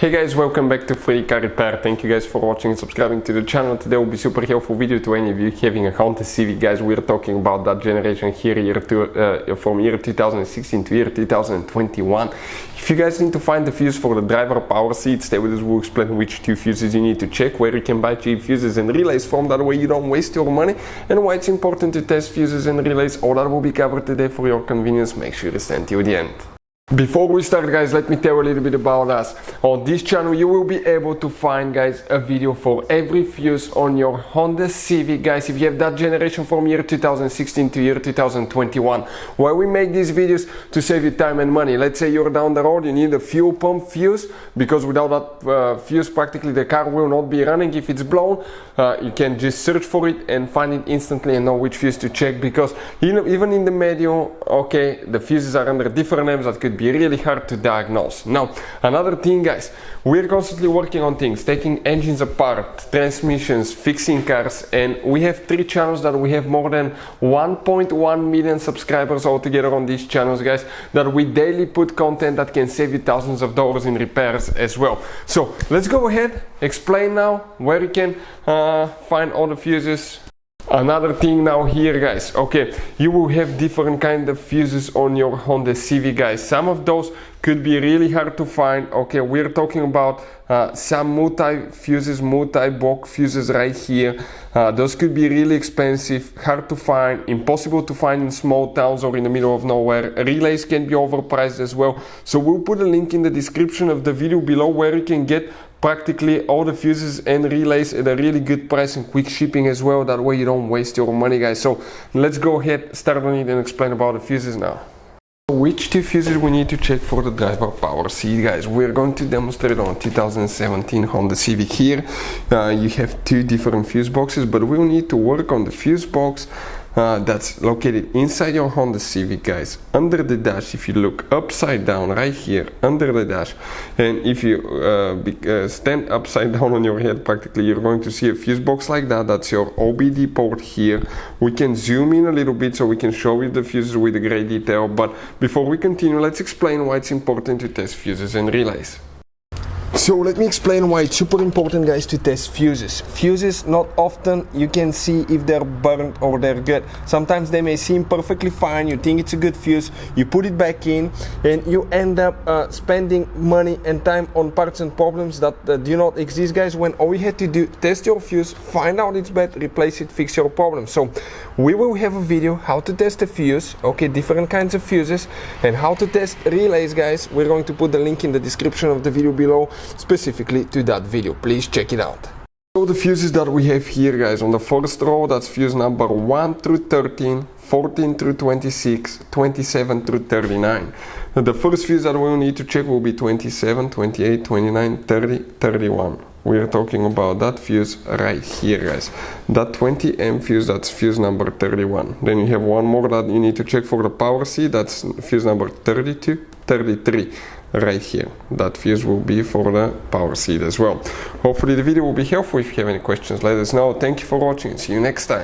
Hey guys, welcome back to Free Car Repair. Thank you guys for watching and subscribing to the channel. Today will be super helpful video to any of you having a Honda Civic. Guys, we're talking about that generation here, from year 2016 to year 2021. If you guys need to find the fuse for the driver power seat, stay with us. We'll explain which two fuses you need to check, where you can buy cheap fuses and relays from, that way you don't waste your money, and why it's important to test fuses and relays. All that will be covered today for your convenience. Make sure to stay till the end. Before we start, guys, let me tell you a little bit about us. On this channel you will be able to find, guys, a video for every fuse on your Honda Civic, guys, if you have that generation from year 2016 to year 2021, where we make these videos to save you time and money. Let's say you're down the road, you need a fuel pump fuse, because without that fuse practically the car will not be running if it's blown. You can just search for it and find it instantly and know which fuse to check, because even in the manual, okay, the fuses are under different names that could be really hard to diagnose. Now, another thing, guys, we're constantly working on things, taking engines apart, transmissions, fixing cars, and we have 3 channels that we have more than 1.1 million subscribers altogether on these channels, guys, that we daily put content that can save you thousands of dollars in repairs as well. So let's go ahead, explain now where you can find all the fuses. Another thing now here, guys, okay, you will have different kind of fuses on your Honda Civic, guys. Some of those could be really hard to find. Okay, we're talking about some multi-fuses, multi-block fuses right here. Those could be really expensive, hard to find, impossible to find in small towns or in the middle of nowhere. Relays can be overpriced as well. So we'll put a link in the description of the video below where you can get practically all the fuses and relays at a really good price and quick shipping as well. That way you don't waste your money, guys. So let's go ahead, start on it and explain about the fuses now. Which 2 fuses we need to check for the driver power seat, guys? We're going to demonstrate on 2017 Honda Civic here. You have 2 different fuse boxes, but we'll need to work on the fuse box that's located inside your Honda Civic, guys, under the dash. If you look upside down right here under the dash, and if you stand upside down on your head, practically you're going to see a fuse box like that. That's your OBD port here. We can zoom in a little bit so we can show you the fuses with a great detail, but before we continue, let's explain why it's important to test fuses and relays. So let me explain why it's super important, guys, to test fuses. Fuses, not often you can see if they're burnt or they're good. Sometimes they may seem perfectly fine, you think it's a good fuse, you put it back in, and you end up spending money and time on parts and problems that do not exist, guys, when all you had to do, test your fuse, find out it's bad, replace it, fix your problem. So we will have a video how to test a fuse, okay, different kinds of fuses, and how to test relays, guys. We're going to put the link in the description of the video below, specifically to that video. Please check it out. So the fuses that we have here, guys, on the first row, that's fuse number 1 through 13, 14 through 26, 27 through 39. The first fuse that we'll need to check will be 27, 28, 29, 30, 31. We're talking about that fuse right here, guys. That 20 amp fuse, that's fuse number 31. Then you have one more that you need to check for the power seat. That's fuse number 32, 33. Right here, that fuse will be for the power seat as well. Hopefully the video will be helpful. If you have any questions, let us know. Thank you for watching. See you next time.